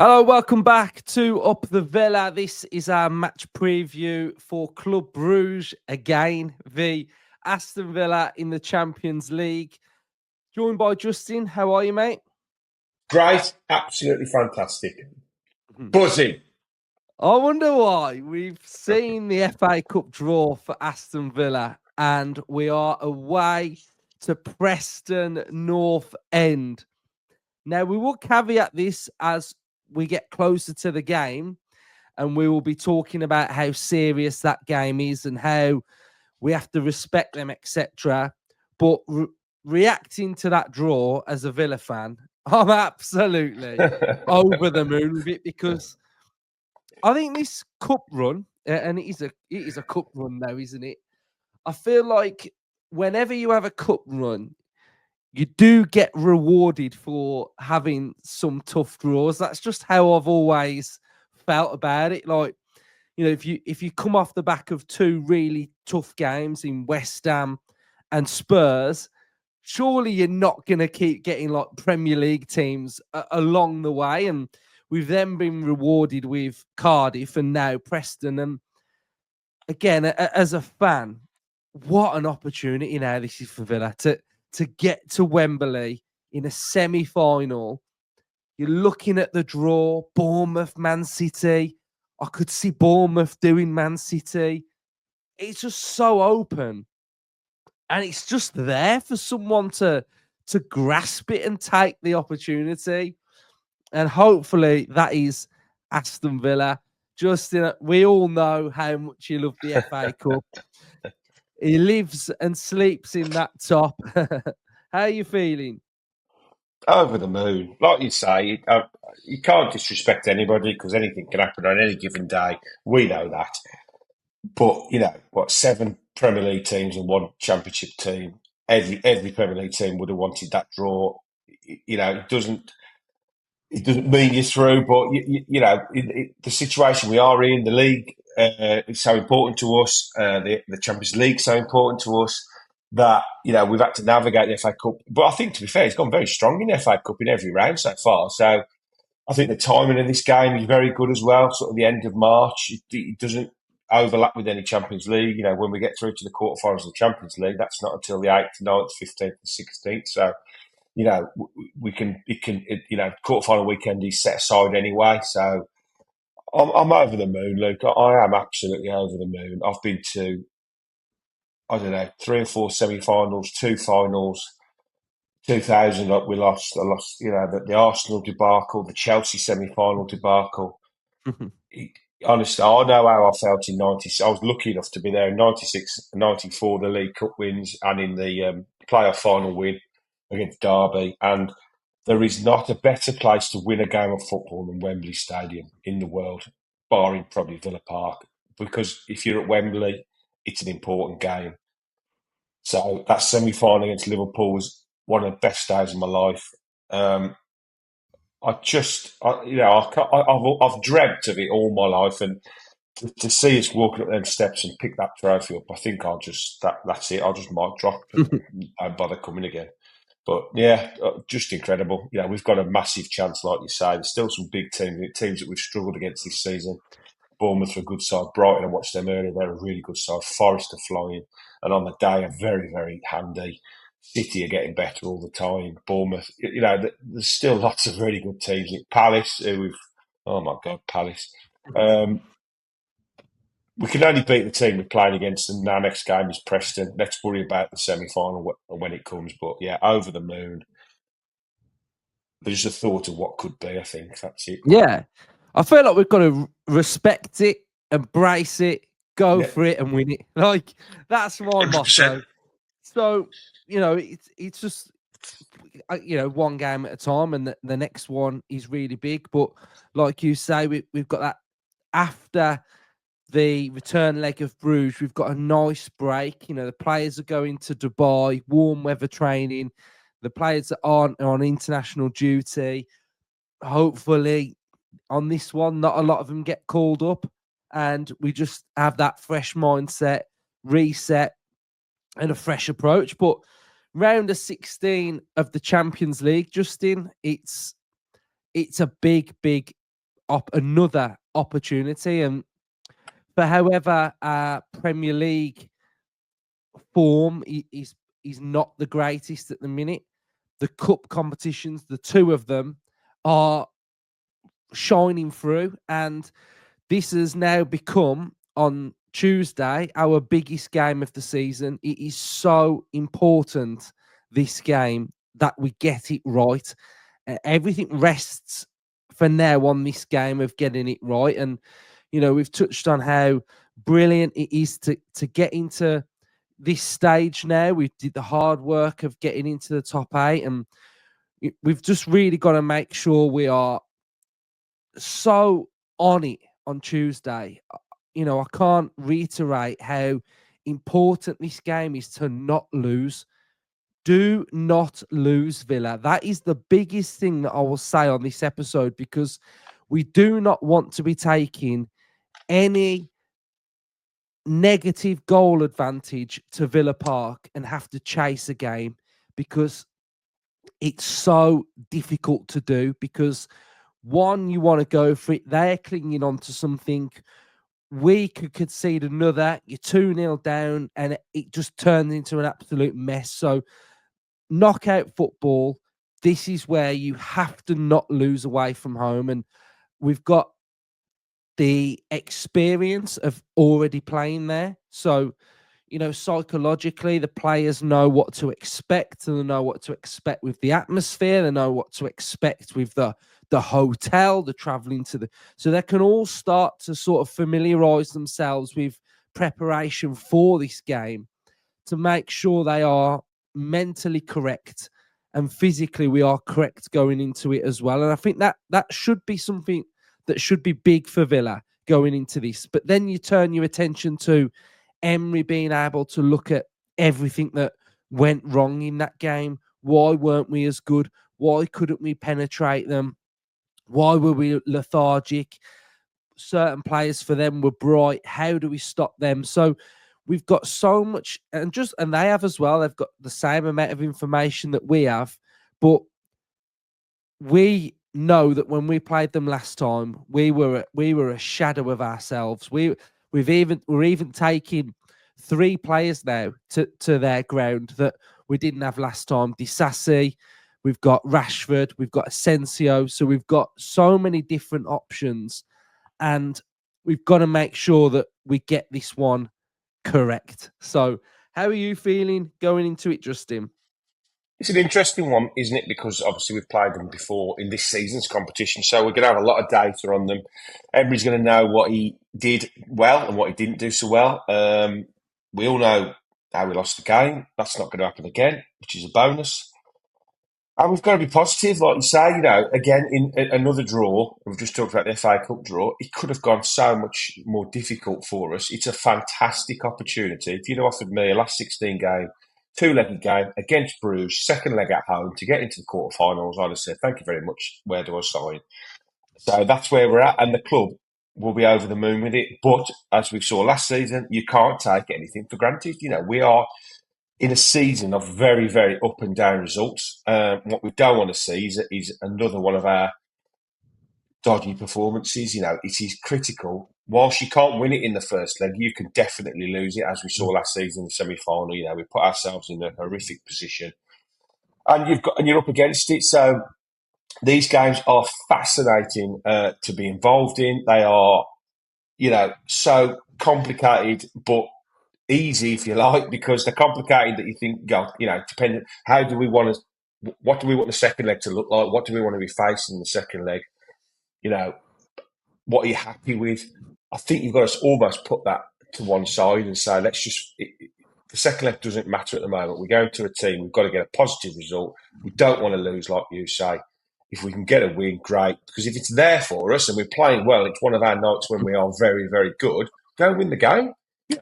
Hello, welcome back to Up the Villa. This is our match preview for Club Brugge again, the Aston Villa in the Champions League. Joined by Justin. How are you, mate? Great, absolutely fantastic. Buzzing. I wonder why. We've seen the FA Cup draw for Aston Villa, and we are away to Preston North End. Now, we will caveat this as we get closer to the game, and we will be talking about how serious that game is and how we have to respect them, etc. But reacting to that draw as a Villa fan, I'm absolutely over the moon with it because I think this cup run, and it is a cup run now, isn't it? I feel like whenever you have a cup run, you do get rewarded for having some tough draws. That's just how I've always felt about it. Like, if you come off the back of two really tough games in West Ham and Spurs, surely you're not going to keep getting like Premier League teams along the way. And we've then been rewarded with Cardiff and now Preston. And again, as a fan, what an opportunity now this is for Villa to get to Wembley in a semi-final. You're looking at the draw, Bournemouth, Man City. I could see Bournemouth doing Man City. It's just so open. And it's just there for someone to grasp it and take the opportunity. And hopefully that is Aston Villa. Justin, we all know how much you love the FA Cup. He lives and sleeps in that top. How are you feeling? Over the moon. Like you say, you can't disrespect anybody because anything can happen on any given day. We know that. But, seven Premier League teams and one Championship team. Every Premier League team would have wanted that draw. It doesn't mean you're through, but the situation we are in, the league is so important to us. The Champions League is so important to us that we've had to navigate the FA Cup. But I think, to be fair, it's gone very strong in the FA Cup in every round so far. So I think the timing of this game is very good as well. Sort of the end of March, it doesn't overlap with any Champions League. When we get through to the quarterfinals of the Champions League, that's not until the 8th, 9th, 15th, and 16th. So quarterfinal weekend is set aside anyway. So I'm over the moon, Luke. I am absolutely over the moon. I've been to, I don't know, 3 or 4 semi-finals, 2 finals. 2000, we lost. I lost, the Arsenal debacle, the Chelsea semi-final debacle. Honestly, I know how I felt in 96. I was lucky enough to be there in 96, 94, the League Cup wins, and in the playoff final win against Derby. And there is not a better place to win a game of football than Wembley Stadium in the world, barring probably Villa Park. Because if you're at Wembley, it's an important game. So that semi-final against Liverpool was one of the best days of my life. I've dreamt of it all my life, and to see us walking up them steps and pick that trophy up, I think that's it. I'll just might drop and don't bother coming again. But yeah, just incredible. We've got a massive chance, like you say. There's still some big teams that we've struggled against this season. Bournemouth are a good side. Brighton, I watched them earlier. They're a really good side. Forest are flying. And on the day, are very, very handy. City are getting better all the time. Bournemouth, there's still lots of really good teams. Palace, oh my God, Palace. We can only beat the team we're playing against, and our next game is Preston. Let's worry about the semi-final when it comes. But yeah, over the moon. There's a thought of what could be, I think. That's it. Yeah. I feel like we've got to respect it, embrace it, go for it and win it. Like, that's my 100%. motto. So, it's just, one game at a time, and the next one is really big. But like you say, we've got that after the return leg of Bruges, we've got a nice break. The players are going to Dubai, warm weather training. The players that aren't on international duty, hopefully on this one, not a lot of them get called up, and we just have that fresh mindset, reset, and a fresh approach. But round of 16 of the Champions League, Justin, it's a big another opportunity. And for however Premier League form is not the greatest at the minute, the cup competitions, the two of them, are shining through, and this has now become, on Tuesday, our biggest game of the season. It is so important, this game, that we get it right. Everything rests for now on this game of getting it right. And, we've touched on how brilliant it is to get into this stage now. We did the hard work of getting into the top 8, and we've just really got to make sure we are so on it on Tuesday. I can't reiterate how important this game is to not lose. Do not lose, Villa. That is the biggest thing that I will say on this episode, because we do not want to be taking any negative goal advantage to Villa Park and have to chase a game, because it's so difficult to do. Because one, you want to go for it. They're clinging on to something. We could concede another. You're 2-0 down, and it just turns into an absolute mess. So, knockout football, this is where you have to not lose away from home. And we've got the experience of already playing there. So, psychologically, the players know what to expect, and they know what to expect with the atmosphere. They know what to expect with the hotel, the traveling to so they can all start to sort of familiarize themselves with preparation for this game, to make sure they are mentally correct and physically we are correct going into it as well. And I think that should be something that should be big for Villa going into this. But then you turn your attention to Emery being able to look at everything that went wrong in that game. Why weren't we as good? Why couldn't we penetrate them? Why were we lethargic? Certain players for them were bright. How do we stop them? So we've got so much, and they have as well. They've got the same amount of information that we have, but we know that when we played them last time, we were a shadow of ourselves. We're even taking 3 players now to their ground that we didn't have last time. Disasi, we've got Rashford, we've got Asensio. So we've got so many different options, and we've got to make sure that we get this one correct. So how are you feeling going into it, Justin? It's an interesting one, isn't it? Because obviously we've played them before in this season's competition, so we're going to have a lot of data on them. Everybody's going to know what he did well and what he didn't do so well. We all know how we lost the game. That's not going to happen again, which is a bonus. And we've got to be positive, like you say. Again, in another draw, we've just talked about the FA Cup draw, it could have gone so much more difficult for us. It's a fantastic opportunity. If you'd have offered me a last 16 game, 2-legged game against Bruges, second leg at home to get into the quarterfinals, I'd have said, thank you very much. Where do I sign? So that's where we're at, and the club will be over the moon with it. But as we saw last season, you can't take anything for granted. We are in a season of very, very up and down results. What we don't want to see is another one of our dodgy performances. It is critical. Whilst you can't win it in the first leg, you can definitely lose it, as we saw last season in the semi-final. We put ourselves in a horrific position, and you're up against it. So these games are fascinating to be involved in. They are, so complicated, but easy, if you like, because they're complicated that you think, depending, what do we want the second leg to look like? What do we want to be facing in the second leg? What are you happy with? I think you've got to almost put that to one side and say, the second leg doesn't matter at the moment. We're going to a team, we've got to get a positive result. We don't want to lose, like you say. If we can get a win, great. Because if it's there for us and we're playing well, it's one of our nights when we are very, very good, go and win the game.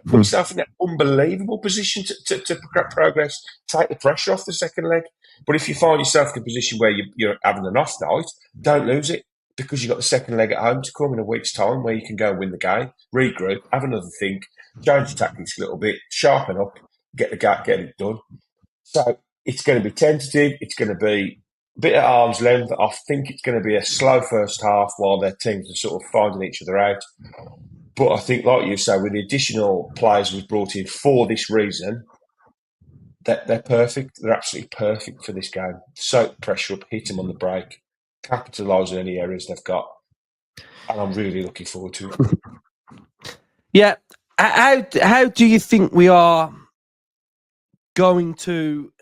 Put yourself in an unbelievable position to progress. Take the pressure off the second leg. But if you find yourself in a position where you're having an off night, don't lose it, because you've got the second leg at home to come in a week's time where you can go and win the game, regroup, have another think, change your tactics a little bit, sharpen up, get it done. So it's going to be tentative. It's going to be bit at arm's length. I think it's going to be a slow first half while their teams are sort of finding each other out. But I think, like you say, with the additional players we've brought in for this reason, that they're perfect. They're absolutely perfect for this game. Soak pressure up, hit them on the break, capitalise on any errors they've got, and I'm really looking forward to it. Yeah, how do you think we are going to?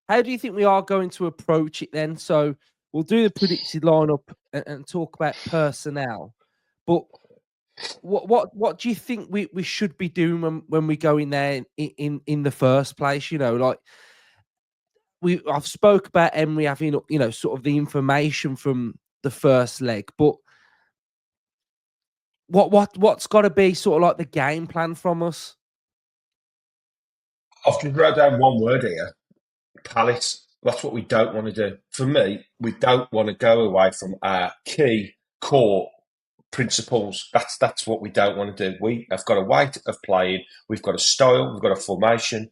How do you think we are going to approach it then? So we'll do the predicted lineup and talk about personnel, but what do you think we should be doing when we go in there in the first place? You know, like I've spoke about Emery having, you know, sort of the information from the first leg, but what's got to be sort of like the game plan from us? I've just wrote down one word here: Palace. That's what we don't want to do. For me, we don't want to go away from our key core principles. That's what we don't want to do. We have got a way of playing. We've got a style. We've got a formation.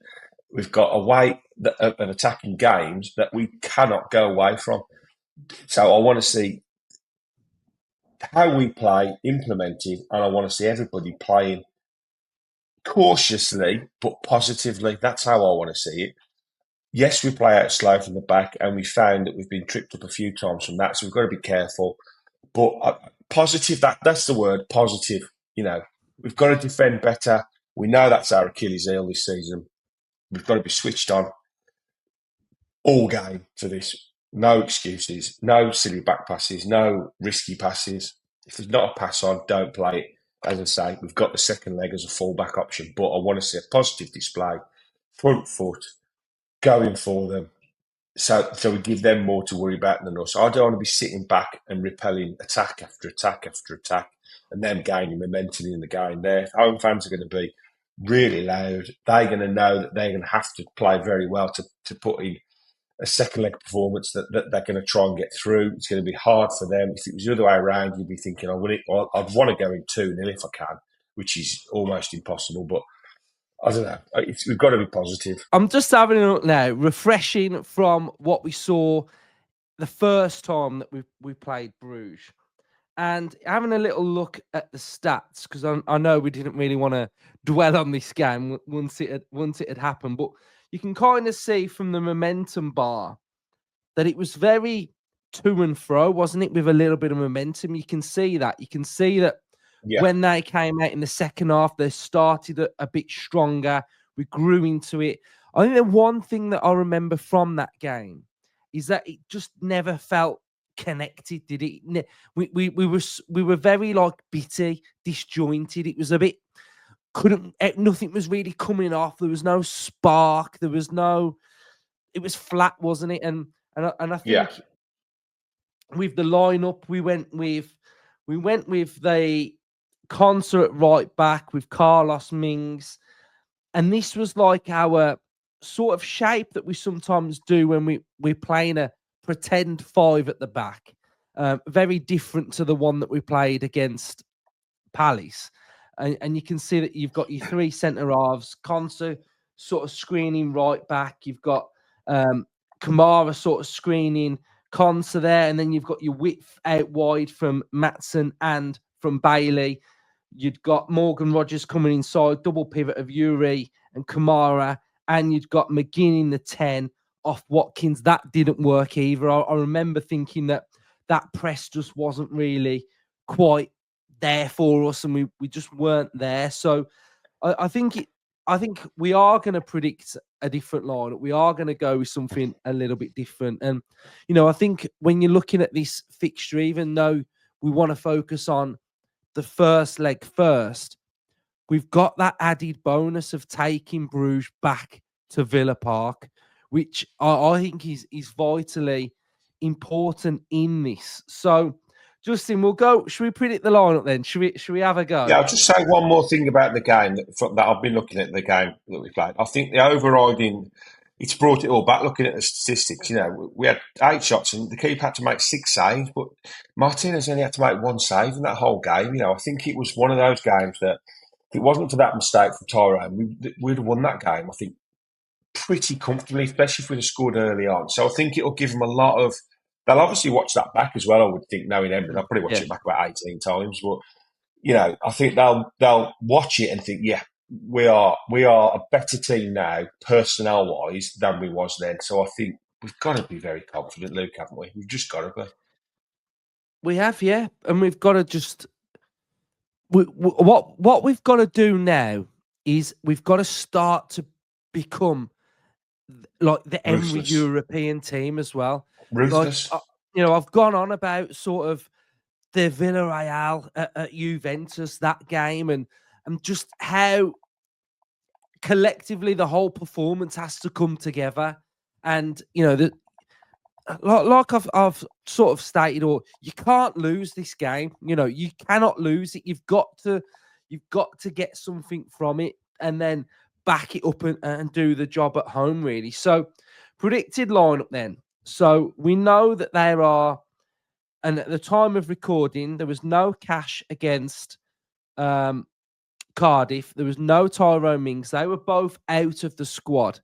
We've got a way of attacking games that we cannot go away from. So I want to see how we play implemented, and I want to see everybody playing cautiously but positively. That's how I want to see it. Yes, we play out slow from the back, and we found that we've been tripped up a few times from that, so we've got to be careful. But positive, that's the word, positive. You know, we've got to defend better. We know that's our Achilles heel this season. We've got to be switched on all game for this. No excuses, no silly back passes, no risky passes. If there's not a pass on, don't play it. As I say, we've got the second leg as a fallback option, but I want to see a positive display, front foot, going for them. So we give them more to worry about than us. I don't want to be sitting back and repelling attack after attack after attack and them gaining momentum in the game. Their home fans are going to be really loud. They're going to know that they're going to have to play very well to put in a second leg performance that they're going to try and get through. It's going to be hard for them. If it was the other way around, you'd be thinking, I'd want to go in 2-0 if I can, which is almost impossible. But I don't know. We've got to be positive. I'm just having a look now, refreshing from what we saw the first time that we played Bruges, and having a little look at the stats, because I know we didn't really want to dwell on this game once it had happened, but you can kind of see from the momentum bar that it was very to and fro, wasn't it? With a little bit of momentum, you can see that. You can see that when they came out in the second half, they started a bit stronger. We grew into it. I think the one thing that I remember from that game is that it just never felt connected, did it? We were very like bitty, disjointed. It was a bit nothing was really coming off. There was no spark. There was no. It was flat, wasn't it? And I think with the lineup, we went with the concert right back with Carlos Mings, and this was like our sort of shape that we sometimes do when we're playing a pretend five at the back. Very different to the one that we played against Palace. And you can see that you've got your three centre halves, Konsa sort of screening right back. You've got Kamara sort of screening Konsa there, and then you've got your width out wide from Matson and from Bailey. You'd got Morgan Rogers coming inside, double pivot of Yuri and Kamara, and you'd got McGinn in the 10 off Watkins. That didn't work either. I remember thinking that press just wasn't really quite there for us, and we just weren't there. So I think we are going to predict a different line. We are going to go with something a little bit different. And, you know, I think when you're looking at this fixture, even though we want to focus on the first leg first, we've got that added bonus of taking Bruges back to Villa Park, which I think is vitally important in this. So, Justin, we'll go. Should we predict the lineup then? Should we have a go? Yeah, I'll just say one more thing about the game that I've been looking at the game that we played. I think the overriding, it's brought it all back. Looking at the statistics, you know, we had 8 shots and the keeper had to make 6 saves, but Martinez only had to make 1 save in that whole game. You know, I think it was one of those games that if it wasn't for that mistake from Tyrone, we'd have won that game. I think pretty comfortably, especially if we'd have scored early on. So I think it'll give them a lot of. They'll obviously watch that back as well. I would think, knowing them, they'll probably watch Yeah. it back about 18 times. But I think they'll watch it and think, yeah, we are a better team now, personnel wise, than we was then. So I think we've got to be very confident, Luke, haven't we? We've just got to be. We have, yeah. And we've got to just what we've got to do now is we've got to start to become like the every Ruthless. European team as well. Like, Ruthless. I've gone on about sort of the Villarreal at Juventus, that game, and just how collectively the whole performance has to come together. And like I've sort of stated, or you can't lose this game. You cannot lose it. You've got to get something from it, and then back it up and do the job at home, really. So, predicted lineup then. So we know that there are, and at the time of recording, there was no Cash against Cardiff. There was no Tyrone Mings. They were both out of the squad.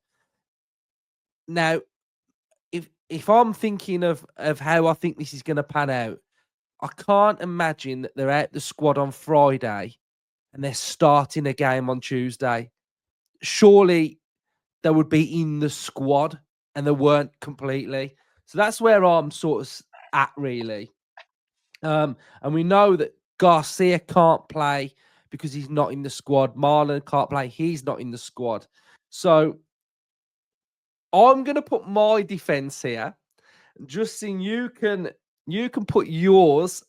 Now, if I'm thinking of how I think this is going to pan out, I can't imagine that they're out the squad on Friday and they're starting a game on Tuesday. Surely they would be in the squad, and they weren't completely. So that's where I'm sort of at, really. And we know that Garcia can't play because he's not in the squad. Marlon can't play. He's not in the squad. So I'm going to put my defense here. Justin, you can put yours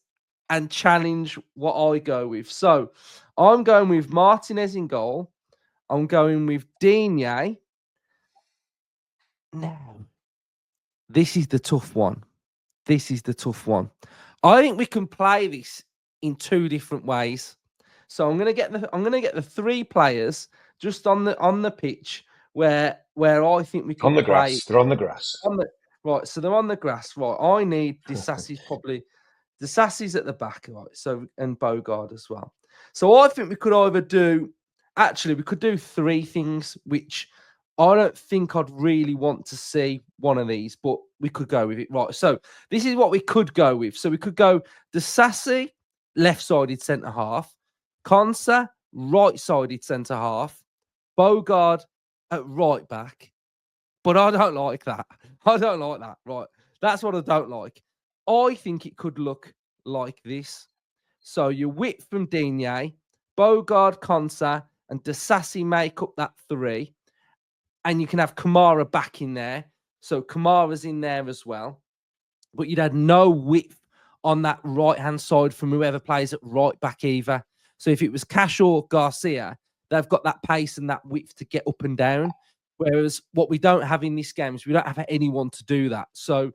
and challenge what I go with. So I'm going with Martinez in goal. I'm going with Digne. Now, this is the tough one. I think we can play this in two different ways. So I'm gonna get the three players just on the pitch where I think we On could the play. grass. They're on the grass. Right, so they're on the grass. Right, I need Disasi's probably. Disasi's at the back, right? So, and Bogard as well. So I think we could either do. Actually, we could do three things, which I don't think I'd really want to see one of these, but we could go with it. Right, so this is what we could go with. So we could go Disasi, left-sided centre half, Konsa, right-sided centre half, Bogard at right back. But I don't like that. I don't like that. Right. That's what I don't like. I think it could look like this. So your width from Digne, Bogard, Konsa, and Disasi make up that three. And you can have Kamara back in there. So Kamara's in there as well. But you'd have no width on that right-hand side from whoever plays at right back either. So if it was Cash or Garcia, they've got that pace and that width to get up and down. Whereas what we don't have in this game is we don't have anyone to do that. So,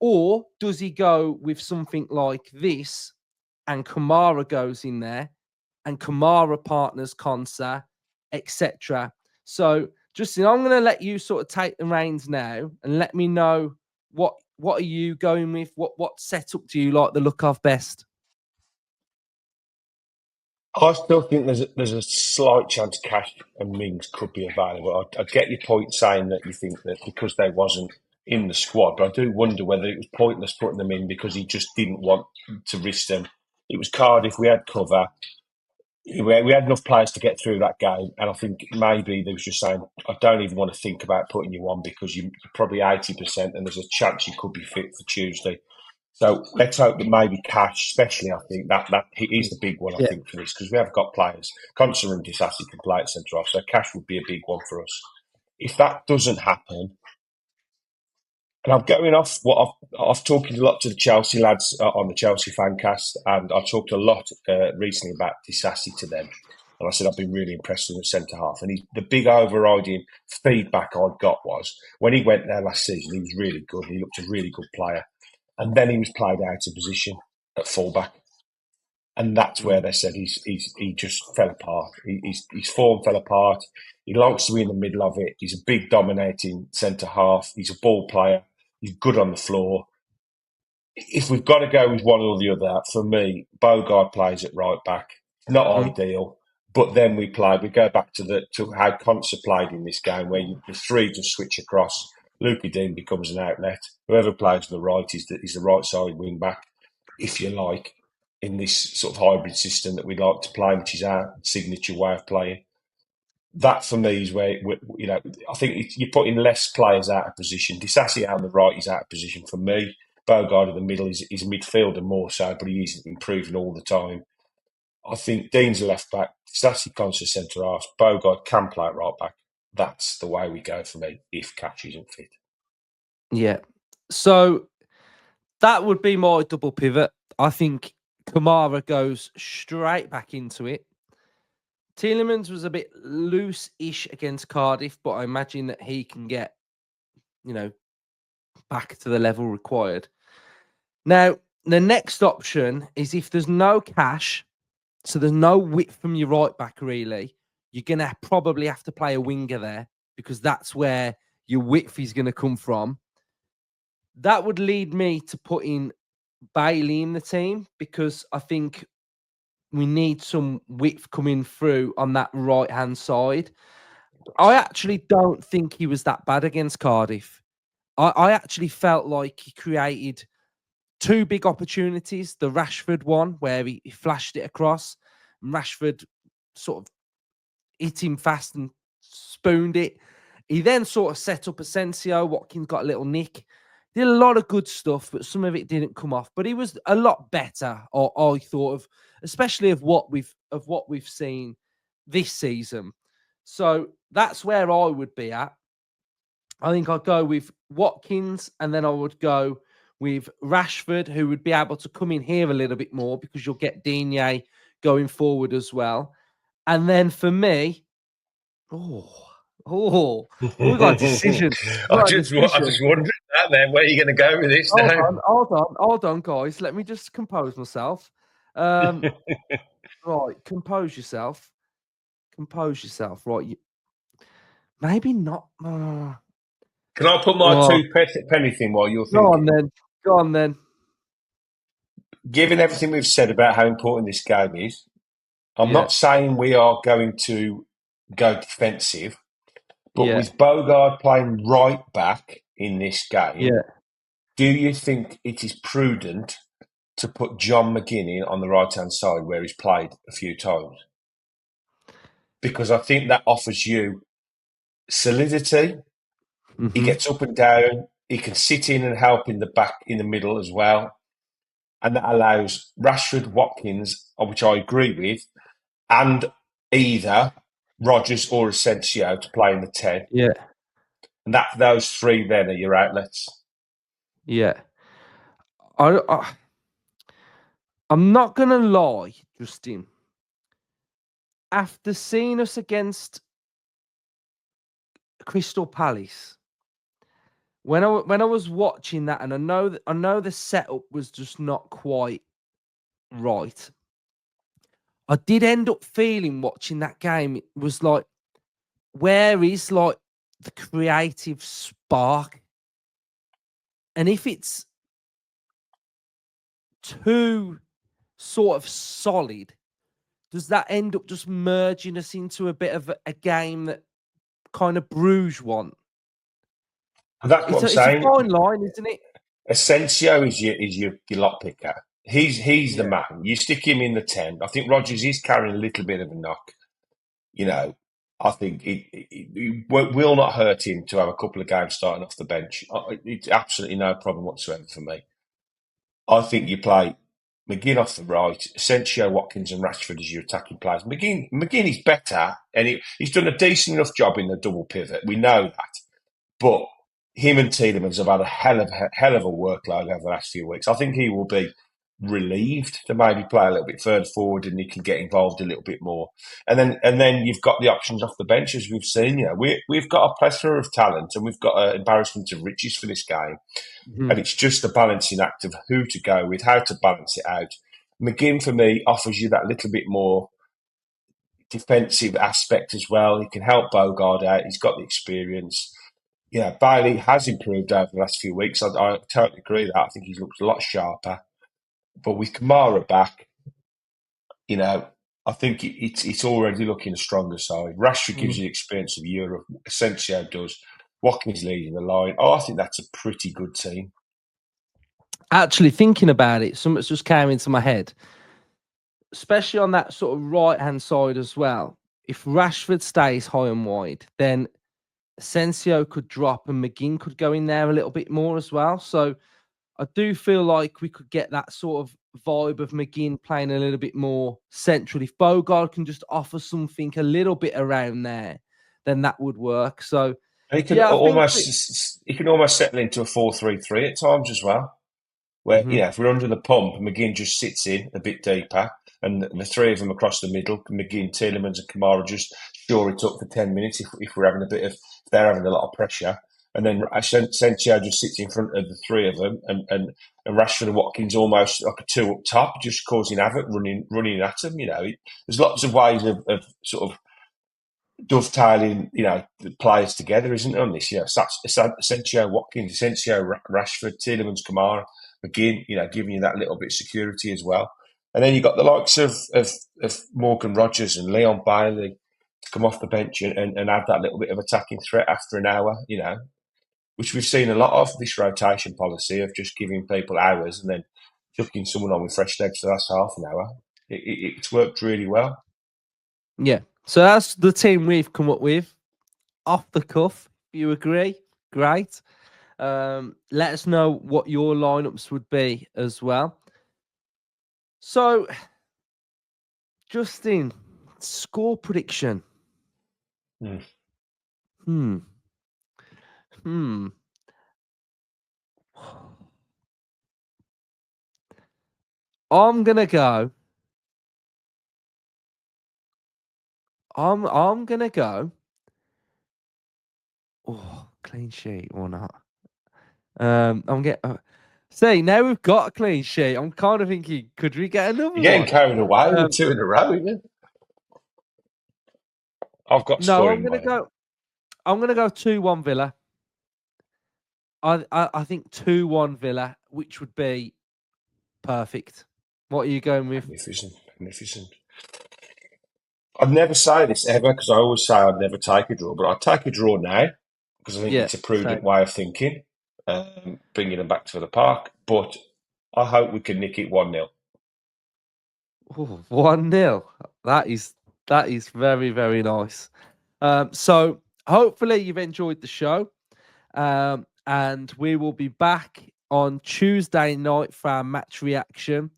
or does he go with something like this and Kamara goes in there and Kamara partners Konsa, etc. So, Justin, I'm going to let you sort of take the reins now and let me know what are you going with? What setup do you like the look of best? I still think there's a slight chance Cash and Mings could be available. I get your point saying that you think that because they wasn't in the squad, but I do wonder whether it was pointless putting them in because he just didn't want to risk them. It was Cardiff, we had cover. We had enough players to get through that game, and I think maybe they was just saying, I don't even want to think about putting you on because you're probably 80% and there's a chance you could be fit for Tuesday. So let's hope that maybe Cash, especially, I think that he is the big one. I think for this because we have got players. Conser and Disasi can play at centre off, so Cash would be a big one for us. If that doesn't happen, and I'm going off what I've talked a lot to the Chelsea lads on the Chelsea fancast, and I talked a lot recently about Disasi to them. And I said I've been really impressed with the centre half. And the big overriding feedback I got was when he went there last season, he was really good. He looked a really good player. And then he was played out of position at fullback. And that's where they said he just fell apart. His form fell apart. He likes to be in the middle of it. He's a big dominating centre half. He's a ball player. He's good on the floor. If we've got to go with one or the other, for me, Bogard plays at right back. Not ideal, But then we go back to how Conser played in this game, where the three just switch across. Luke Dean becomes an outlet. Whoever plays to the right is the right side wing back, if you like, in this sort of hybrid system that we like to play, which is our signature way of playing. That for me is where, I think you're putting less players out of position. Disassi out on the right is out of position for me. Bogard in the middle is a midfielder more so, but he is improving all the time. I think Dean's a left back, Disassi Conser centre half, Bogard can play at right back. That's the way we go for me if Catch isn't fit. Yeah. So that would be my double pivot. I think Kamara goes straight back into it. Tielemans was a bit loose-ish against Cardiff, but I imagine that he can get, back to the level required. Now, the next option is if there's no cash, so there's no width from your right back, really, you're going to probably have to play a winger there because that's where your width is going to come from. That would lead me to putting Bailey in the team because I think we need some width coming through on that right-hand side. I actually don't think he was that bad against Cardiff. I actually felt like he created two big opportunities. The Rashford one, where he flashed it across, and Rashford sort of hit him fast and spooned it. He then sort of set up Asensio. Watkins got a little nick. Did a lot of good stuff, but some of it didn't come off. But he was a lot better, or I thought of, especially of what we've seen this season. So that's where I would be at. I think I'd go with Watkins, and then I would go with Rashford, who would be able to come in here a little bit more because you'll get Digne going forward as well. And then for me, we got a decision. We I got a just decision. wondering that then, where are you going to go with this now? Hold on, guys. Let me just compose myself. Right, compose yourself. Compose yourself. Right, maybe not. Can I put my two-penny thing while you're thinking? Go on then. Given everything we've said about how important this game is, I'm Yeah. not saying we are going to go defensive, but Yeah. with Bogard playing right back in this game, Yeah. do you think it is prudent to put John McGinn on the right-hand side where he's played a few times? Because I think that offers you solidity. He gets up and down. He can sit in and help in the middle as well. And that allows Rashford, Watkins, which I agree with, and either Rodgers or Asensio to play in the 10. Yeah. And those three then are your outlets. Yeah. I'm not going to lie, Justin. After seeing us against Crystal Palace, when I was watching that, and I know the setup was just not quite right. I did end up feeling watching that game, it was like, where is like the creative spark? And if it's too sort of solid, does that end up just merging us into a bit of a game that kind of Bruges want? And that's what I'm It's a saying. fine line, isn't it? Asensio is your lot picker. He's the Yeah. man. You stick him in the 10. I think Rodgers is carrying a little bit of a knock. I think it will not hurt him to have a couple of games starting off the bench. It's absolutely no problem whatsoever for me. I think you play McGinn off the right, Asensio, Watkins, and Rashford as your attacking players. McGinn is better, and he's done a decent enough job in the double pivot. We know that, but him and Tielemans have had a hell of a workload over the last few weeks. I think he will be relieved to maybe play a little bit further forward, and he can get involved a little bit more. And then you've got the options off the bench, as we've seen. We've got a plethora of talent, and we've got an embarrassment of riches for this game. And it's just a balancing act of who to go with, how to balance it out. McGinn, for me, offers you that little bit more defensive aspect as well. He can help Bogard out. He's got the experience. Yeah, Bailey has improved over the last few weeks. I totally agree with that. I think he's looked a lot sharper. But with Kamara back, I think it's already looking a stronger side. Rashford gives Mm. you the experience of Europe. Asensio does. Watkins leading the line. Oh, I think that's a pretty good team. Actually, thinking about it, something's just came into my head, especially on that sort of right-hand side as well. If Rashford stays high and wide, then Asensio could drop and McGinn could go in there a little bit more as well. So I do feel like we could get that sort of vibe of McGinn playing a little bit more central. If Bogard can just offer something a little bit around there, then that would work. So He can yeah, I think almost settle into a 4-3-3 at times as well. Where Mhm. if we're under the pump, McGinn just sits in a bit deeper, and the three of them across the middle, McGinn, Tielemans, and Kamara, just shore it up for 10 minutes if we're having if they're having a lot of pressure, and then Asensio just sits in front of the three of them, and Rashford and Watkins almost like a two up top, just causing havoc, running at them. There's lots of ways of sort of dovetailing, the players together, isn't it, on this? Asensio, Watkins, Asensio, Rashford, Tielemans, Kamara, McGinn, giving you that little bit of security as well. And then you've got the likes of Morgan Rogers and Leon Bailey to come off the bench and add that little bit of attacking threat after an hour, which we've seen a lot of, this rotation policy of just giving people hours and then chucking someone on with fresh legs for the last half an hour. It's worked really well. Yeah. So that's the team we've come up with off the cuff. If you agree, great. Let us know what your lineups would be as well. So, Justin, score prediction. Hmm. I'm gonna go. I'm gonna go. Oh, clean sheet or not? I'm getting. See, now we've got a clean sheet. I'm kind of thinking, could we get another You're getting one? carried away with two in a row, isn't it? I've got No, scoring I'm gonna my own. go. I'm gonna go 2-1 Villa. I think 2-1 Villa, which would be perfect. What are you going with? Magnificent. I'd never say this ever because I always say I'd never take a draw, but I'd take a draw now because I think Yeah, it's a prudent same. way of thinking, bringing them back to the park. But I hope we can nick it 1-0. 1-0. That is very, very nice. So hopefully you've enjoyed the show. And we will be back on Tuesday night for our match reaction.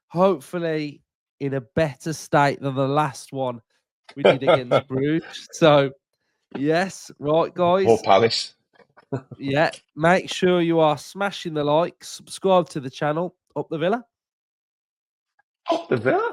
Hopefully in a better state than the last one we did against Bruges. So yes, right, Or guys. Palace. Yeah, make sure you are smashing the likes, subscribe to the channel, Up the Villa. Up the Villa.